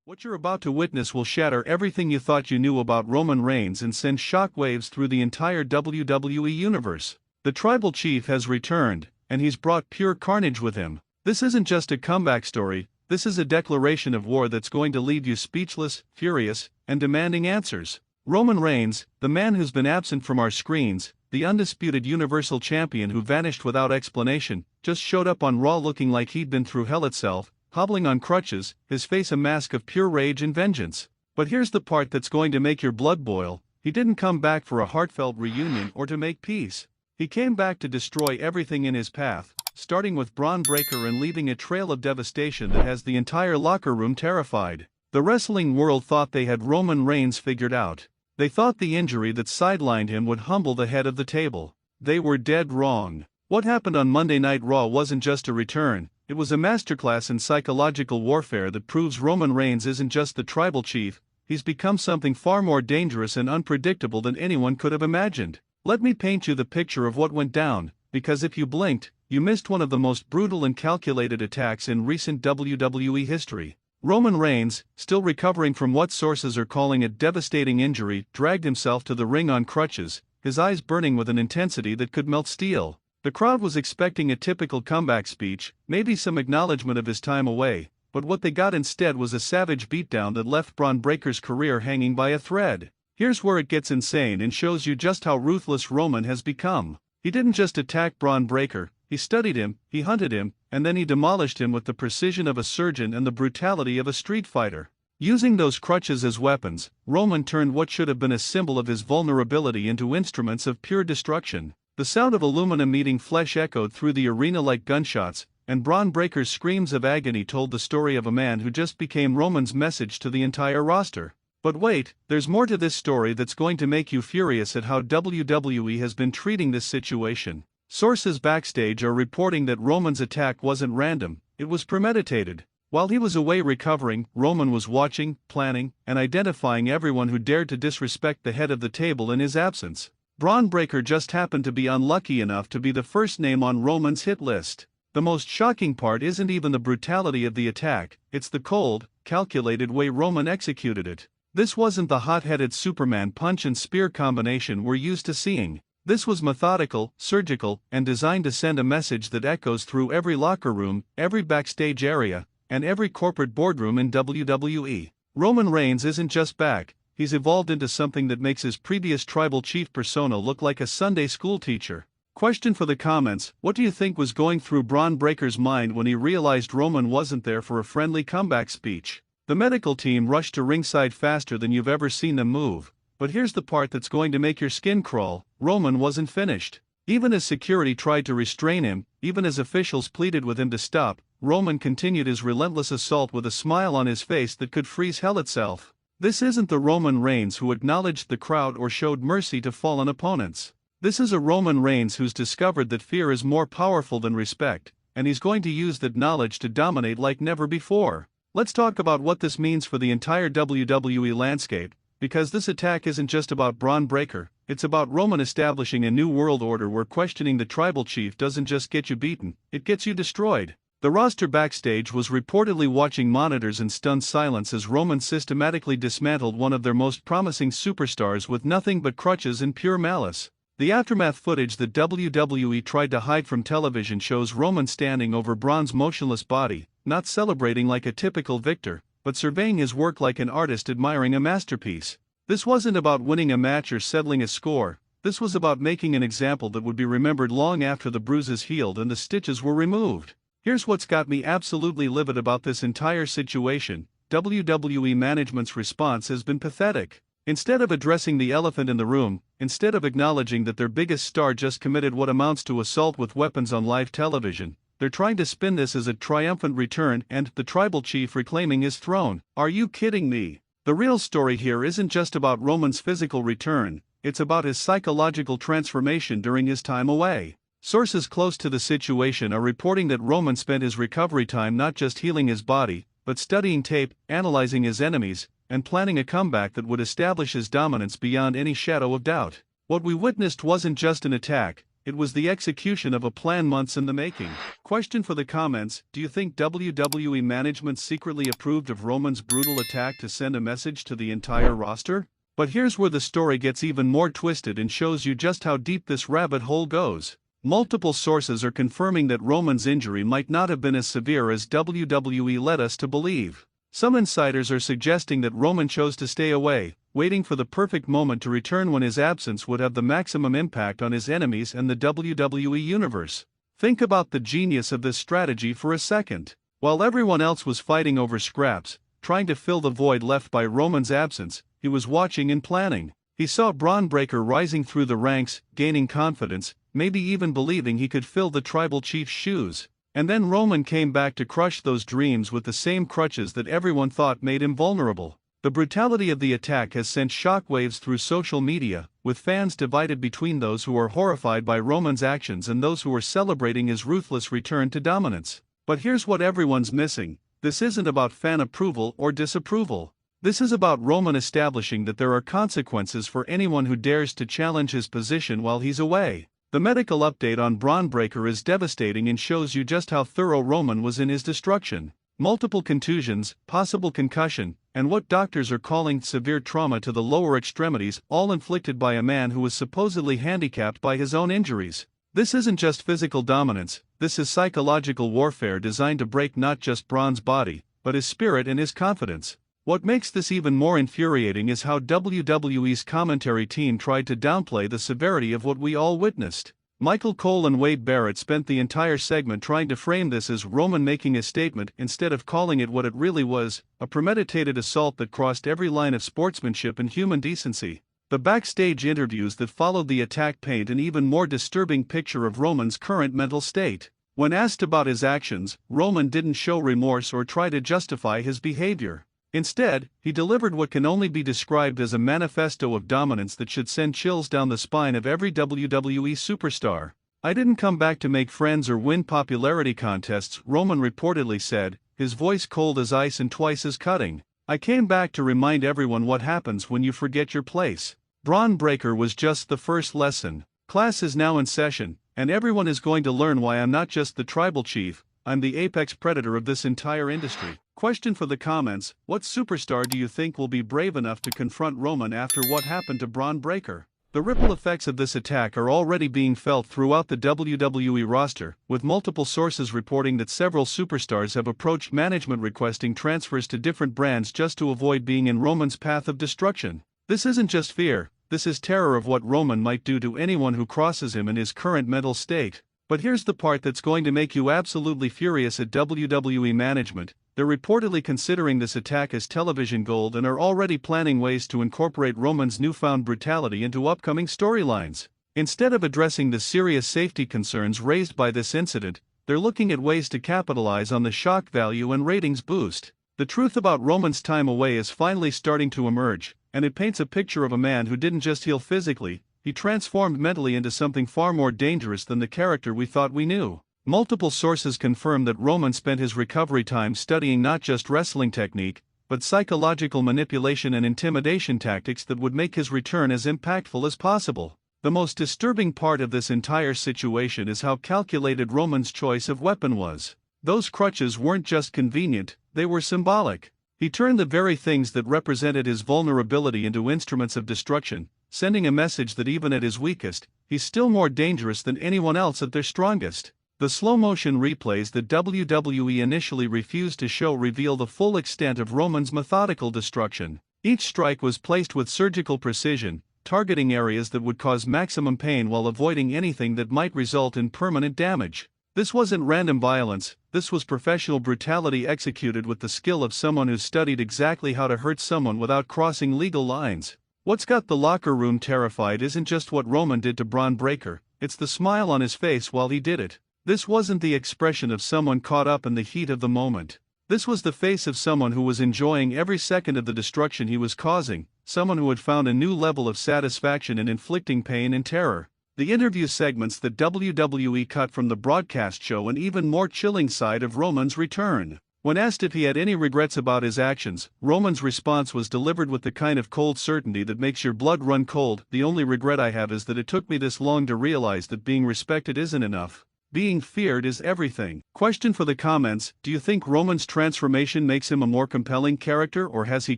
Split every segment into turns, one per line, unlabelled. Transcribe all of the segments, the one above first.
What you're about to witness will shatter everything you thought you knew about Roman Reigns and send shockwaves through the entire WWE universe. The Tribal Chief has returned, and he's brought pure carnage with him. This isn't just a comeback story, this is a declaration of war that's going to leave you speechless, furious, and demanding answers. Roman Reigns, the man who's been absent from our screens, the undisputed Universal Champion who vanished without explanation, just showed up on Raw looking like he'd been through hell itself, hobbling on crutches, his face a mask of pure rage and vengeance. But here's the part that's going to make your blood boil: he didn't come back for a heartfelt reunion or to make peace. He came back to destroy everything in his path, starting with Bron Breakker and leaving a trail of devastation that has the entire locker room terrified. The wrestling world thought they had Roman Reigns figured out. They thought the injury that sidelined him would humble the head of the table. They were dead wrong. What happened on Monday Night Raw wasn't just a return, it was a masterclass in psychological warfare that proves Roman Reigns isn't just the Tribal Chief, he's become something far more dangerous and unpredictable than anyone could have imagined. Let me paint you the picture of what went down, because if you blinked, you missed one of the most brutal and calculated attacks in recent WWE history. Roman Reigns, still recovering from what sources are calling a devastating injury, dragged himself to the ring on crutches, his eyes burning with an intensity that could melt steel. The crowd was expecting a typical comeback speech, maybe some acknowledgement of his time away, but what they got instead was a savage beatdown that left Bron Breakker's career hanging by a thread. Here's where it gets insane and shows you just how ruthless Roman has become. He didn't just attack Bron Breakker, he studied him, he hunted him, and then he demolished him with the precision of a surgeon and the brutality of a street fighter. Using those crutches as weapons, Roman turned what should have been a symbol of his vulnerability into instruments of pure destruction. The sound of aluminum meeting flesh echoed through the arena like gunshots, and Bron Breakker's screams of agony told the story of a man who just became Roman's message to the entire roster. But wait, there's more to this story that's going to make you furious at how WWE has been treating this situation. Sources backstage are reporting that Roman's attack wasn't random, it was premeditated. While he was away recovering, Roman was watching, planning, and identifying everyone who dared to disrespect the head of the table in his absence. Bron Breakker just happened to be unlucky enough to be the first name on Roman's hit list. The most shocking part isn't even the brutality of the attack, it's the cold, calculated way Roman executed it. This wasn't the hot-headed Superman punch and spear combination we're used to seeing. This was methodical, surgical, and designed to send a message that echoes through every locker room, every backstage area, and every corporate boardroom in WWE. Roman Reigns isn't just back, he's evolved into something that makes his previous Tribal Chief persona look like a Sunday school teacher. Question for the comments: what do you think was going through Bron Breakker's mind when he realized Roman wasn't there for a friendly comeback speech? The medical team rushed to ringside faster than you've ever seen them move. But here's the part that's going to make your skin crawl: Roman wasn't finished. Even as security tried to restrain him, even as officials pleaded with him to stop, Roman continued his relentless assault with a smile on his face that could freeze hell itself. This isn't the Roman Reigns who acknowledged the crowd or showed mercy to fallen opponents. This is a Roman Reigns who's discovered that fear is more powerful than respect, and he's going to use that knowledge to dominate like never before. Let's talk about what this means for the entire WWE landscape, because this attack isn't just about Bron Breakker, it's about Roman establishing a new world order where questioning the Tribal Chief doesn't just get you beaten, it gets you destroyed. The roster backstage was reportedly watching monitors in stunned silence as Roman systematically dismantled one of their most promising superstars with nothing but crutches and pure malice. The aftermath footage that WWE tried to hide from television shows Roman standing over Bron's motionless body, not celebrating like a typical victor, but surveying his work like an artist admiring a masterpiece. This wasn't about winning a match or settling a score, this was about making an example that would be remembered long after the bruises healed and the stitches were removed. Here's what's got me absolutely livid about this entire situation: WWE management's response has been pathetic. Instead of addressing the elephant in the room, instead of acknowledging that their biggest star just committed what amounts to assault with weapons on live television, they're trying to spin this as a triumphant return and the Tribal Chief reclaiming his throne. Are you kidding me? The real story here isn't just about Roman's physical return, it's about his psychological transformation during his time away. Sources close to the situation are reporting that Roman spent his recovery time not just healing his body, but studying tape, analyzing his enemies, and planning a comeback that would establish his dominance beyond any shadow of doubt. What we witnessed wasn't just an attack, it was the execution of a plan months in the making. Question for the comments: do you think WWE management secretly approved of Roman's brutal attack to send a message to the entire roster? But here's where the story gets even more twisted and shows you just how deep this rabbit hole goes. Multiple sources are confirming that Roman's injury might not have been as severe as WWE led us to believe. Some insiders are suggesting that Roman chose to stay away, waiting for the perfect moment to return when his absence would have the maximum impact on his enemies and the WWE Universe. Think about the genius of this strategy for a second. While everyone else was fighting over scraps, trying to fill the void left by Roman's absence, he was watching and planning. He saw Bron Breakker rising through the ranks, gaining confidence, maybe even believing he could fill the tribal chief's shoes. And then Roman came back to crush those dreams with the same crutches that everyone thought made him vulnerable. The brutality of the attack has sent shockwaves through social media, with fans divided between those who are horrified by Roman's actions and those who are celebrating his ruthless return to dominance. But here's what everyone's missing: this isn't about fan approval or disapproval. This is about Roman establishing that there are consequences for anyone who dares to challenge his position while he's away. The medical update on Bron Breakker is devastating and shows you just how thorough Roman was in his destruction. Multiple contusions, possible concussion, and what doctors are calling severe trauma to the lower extremities, all inflicted by a man who was supposedly handicapped by his own injuries. This isn't just physical dominance, this is psychological warfare designed to break not just Bron's body, but his spirit and his confidence. What makes this even more infuriating is how WWE's commentary team tried to downplay the severity of what we all witnessed. Michael Cole and Wade Barrett spent the entire segment trying to frame this as Roman making a statement instead of calling it what it really was: a premeditated assault that crossed every line of sportsmanship and human decency. The backstage interviews that followed the attack paint an even more disturbing picture of Roman's current mental state. When asked about his actions, Roman didn't show remorse or try to justify his behavior. Instead, he delivered what can only be described as a manifesto of dominance that should send chills down the spine of every WWE superstar. "I didn't come back to make friends or win popularity contests," Roman reportedly said, his voice cold as ice and twice as cutting. "I came back to remind everyone what happens when you forget your place." Bron Breakker was just the first lesson. Class is now in session, and everyone is going to learn why I'm not just the tribal chief, I'm the apex predator of this entire industry. Question for the comments: what superstar do you think will be brave enough to confront Roman after what happened to Bron Breakker? The ripple effects of this attack are already being felt throughout the WWE roster, with multiple sources reporting that several superstars have approached management requesting transfers to different brands just to avoid being in Roman's path of destruction. This isn't just fear, this is terror of what Roman might do to anyone who crosses him in his current mental state. But here's the part that's going to make you absolutely furious at WWE management: they're reportedly considering this attack as television gold and are already planning ways to incorporate Roman's newfound brutality into upcoming storylines. Instead of addressing the serious safety concerns raised by this incident, they're looking at ways to capitalize on the shock value and ratings boost. The truth about Roman's time away is finally starting to emerge, and it paints a picture of a man who didn't just heal physically, he transformed mentally into something far more dangerous than the character we thought we knew. Multiple sources confirm that Roman spent his recovery time studying not just wrestling technique, but psychological manipulation and intimidation tactics that would make his return as impactful as possible. The most disturbing part of this entire situation is how calculated Roman's choice of weapon was. Those crutches weren't just convenient, they were symbolic. He turned the very things that represented his vulnerability into instruments of destruction, sending a message that even at his weakest, he's still more dangerous than anyone else at their strongest. The slow-motion replays that WWE initially refused to show reveal the full extent of Roman's methodical destruction. Each strike was placed with surgical precision, targeting areas that would cause maximum pain while avoiding anything that might result in permanent damage. This wasn't random violence, this was professional brutality executed with the skill of someone who studied exactly how to hurt someone without crossing legal lines. What's got the locker room terrified isn't just what Roman did to Bron Breakker, it's the smile on his face while he did it. This wasn't the expression of someone caught up in the heat of the moment. This was the face of someone who was enjoying every second of the destruction he was causing, someone who had found a new level of satisfaction in inflicting pain and terror. The interview segments that WWE cut from the broadcast show an even more chilling side of Roman's return. When asked if he had any regrets about his actions, Roman's response was delivered with the kind of cold certainty that makes your blood run cold. "The only regret I have is that it took me this long to realize that being respected isn't enough. Being feared is everything." Question for the comments: do you think Roman's transformation makes him a more compelling character, or has he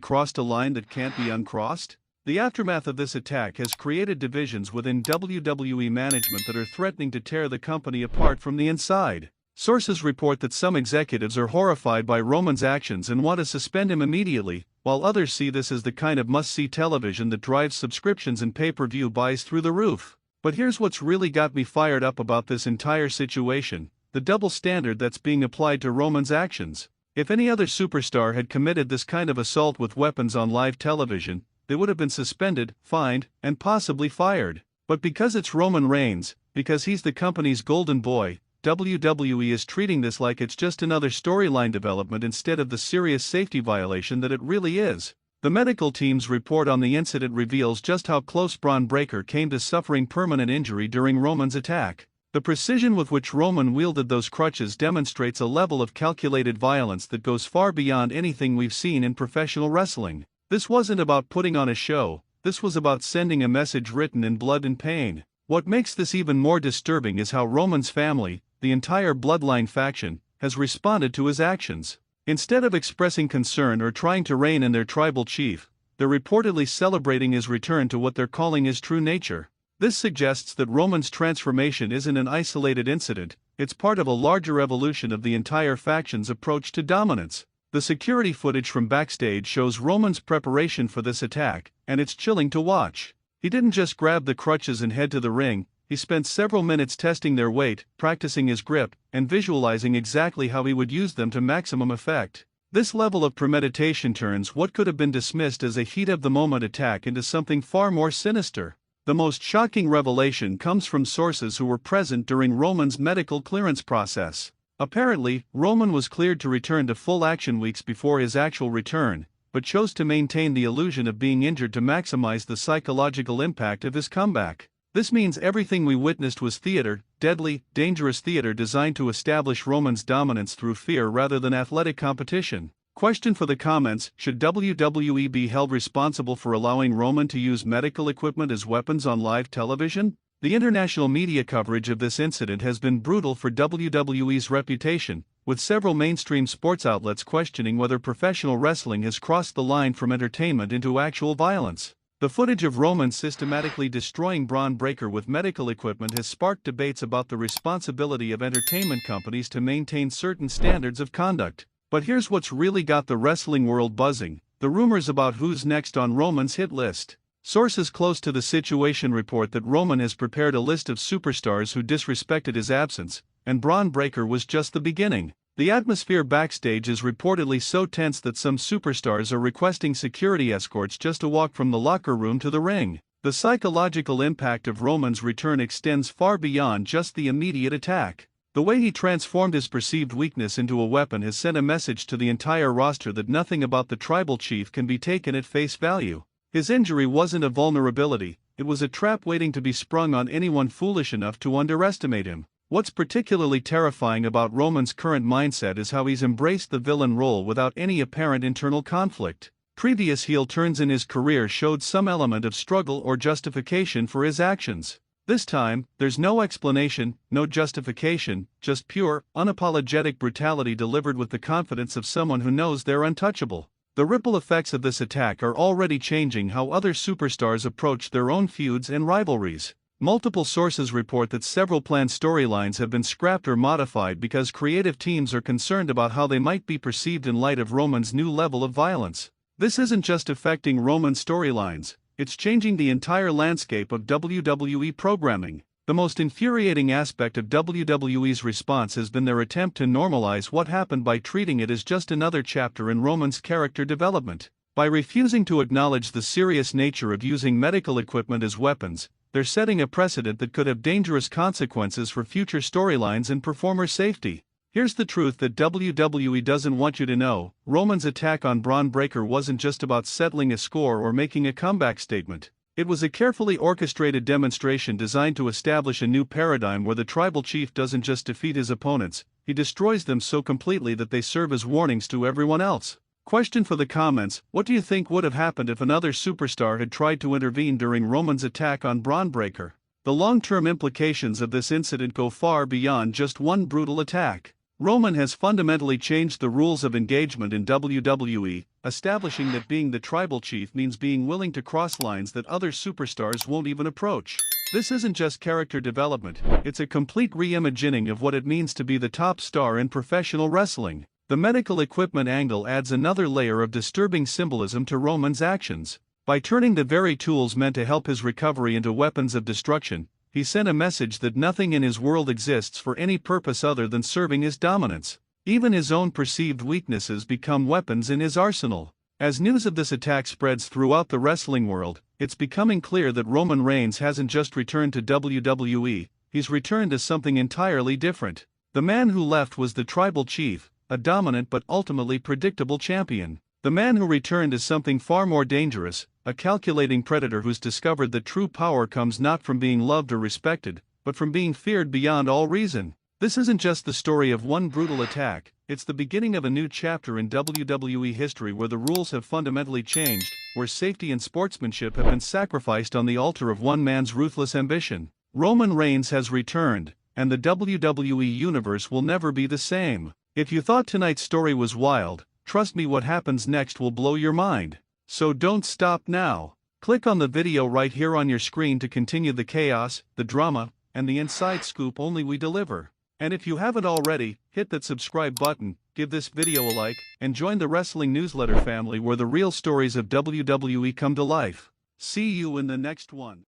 crossed a line that can't be uncrossed? The aftermath of this attack has created divisions within WWE management that are threatening to tear the company apart from the inside. Sources report that some executives are horrified by Roman's actions and want to suspend him immediately, while others see this as the kind of must-see television that drives subscriptions and pay-per-view buys through the roof. But here's what's really got me fired up about this entire situation: the double standard that's being applied to Roman's actions. If any other superstar had committed this kind of assault with weapons on live television, they would have been suspended, fined, and possibly fired. But because it's Roman Reigns, because he's the company's golden boy, WWE is treating this like it's just another storyline development instead of the serious safety violation that it really is. The medical team's report on the incident reveals just how close Bron Breakker came to suffering permanent injury during Roman's attack. The precision with which Roman wielded those crutches demonstrates a level of calculated violence that goes far beyond anything we've seen in professional wrestling. This wasn't about putting on a show, this was about sending a message written in blood and pain. What makes this even more disturbing is how Roman's family, the entire bloodline faction, has responded to his actions. Instead of expressing concern or trying to rein in their tribal chief, they're reportedly celebrating his return to what they're calling his true nature. This suggests that Roman's transformation isn't an isolated incident, it's part of a larger evolution of the entire faction's approach to dominance. The security footage from backstage shows Roman's preparation for this attack, and it's chilling to watch. He didn't just grab the crutches and head to the ring, he spent several minutes testing their weight, practicing his grip, and visualizing exactly how he would use them to maximum effect. This level of premeditation turns what could have been dismissed as a heat-of-the-moment attack into something far more sinister. The most shocking revelation comes from sources who were present during Roman's medical clearance process. Apparently, Roman was cleared to return to full action weeks before his actual return, but chose to maintain the illusion of being injured to maximize the psychological impact of his comeback. This means everything we witnessed was theater, deadly, dangerous theater designed to establish Roman's dominance through fear rather than athletic competition. Question for the comments: should WWE be held responsible for allowing Roman to use medical equipment as weapons on live television? The international media coverage of this incident has been brutal for WWE's reputation, with several mainstream sports outlets questioning whether professional wrestling has crossed the line from entertainment into actual violence. The footage of Roman systematically destroying Bron Breakker with medical equipment has sparked debates about the responsibility of entertainment companies to maintain certain standards of conduct. But here's what's really got the wrestling world buzzing: the rumors about who's next on Roman's hit list. Sources close to the situation report that Roman has prepared a list of superstars who disrespected his absence, and Bron Breakker was just the beginning. The atmosphere backstage is reportedly so tense that some superstars are requesting security escorts just to walk from the locker room to the ring. The psychological impact of Roman's return extends far beyond just the immediate attack. The way he transformed his perceived weakness into a weapon has sent a message to the entire roster that nothing about the tribal chief can be taken at face value. His injury wasn't a vulnerability, it was a trap waiting to be sprung on anyone foolish enough to underestimate him. What's particularly terrifying about Roman's current mindset is how he's embraced the villain role without any apparent internal conflict. Previous heel turns in his career showed some element of struggle or justification for his actions. This time, there's no explanation, no justification, just pure, unapologetic brutality delivered with the confidence of someone who knows they're untouchable. The ripple effects of this attack are already changing how other superstars approach their own feuds and rivalries. Multiple sources report that several planned storylines have been scrapped or modified because creative teams are concerned about how they might be perceived in light of Roman's new level of violence. This isn't just affecting Roman's storylines, it's changing the entire landscape of WWE programming. The most infuriating aspect of WWE's response has been their attempt to normalize what happened by treating it as just another chapter in Roman's character development. By refusing to acknowledge the serious nature of using medical equipment as weapons, they're setting a precedent that could have dangerous consequences for future storylines and performer safety. Here's the truth that WWE doesn't want you to know: Roman's attack on Bron Breakker wasn't just about settling a score or making a comeback statement. It was a carefully orchestrated demonstration designed to establish a new paradigm where the tribal chief doesn't just defeat his opponents, he destroys them so completely that they serve as warnings to everyone else. Question for the comments: what do you think would have happened if another superstar had tried to intervene during Roman's attack on Bron Breakker? The long-term implications of this incident go far beyond just one brutal attack. Roman has fundamentally changed the rules of engagement in WWE, establishing that being the tribal chief means being willing to cross lines that other superstars won't even approach. This isn't just character development, it's a complete reimagining of what it means to be the top star in professional wrestling. The medical equipment angle adds another layer of disturbing symbolism to Roman's actions. By turning the very tools meant to help his recovery into weapons of destruction, he sent a message that nothing in his world exists for any purpose other than serving his dominance. Even his own perceived weaknesses become weapons in his arsenal. As news of this attack spreads throughout the wrestling world, it's becoming clear that Roman Reigns hasn't just returned to WWE, he's returned as something entirely different. The man who left was the tribal chief, a dominant but ultimately predictable champion. The man who returned is something far more dangerous, a calculating predator who's discovered that true power comes not from being loved or respected, but from being feared beyond all reason. This isn't just the story of one brutal attack, it's the beginning of a new chapter in WWE history where the rules have fundamentally changed, where safety and sportsmanship have been sacrificed on the altar of one man's ruthless ambition. Roman Reigns has returned, and the WWE Universe will never be the same. If you thought tonight's story was wild, trust me, what happens next will blow your mind. So don't stop now. Click on the video right here on your screen to continue the chaos, the drama, and the inside scoop only we deliver. And if you haven't already, hit that subscribe button, give this video a like, and join the wrestling newsletter family where the real stories of WWE come to life. See you in the next one.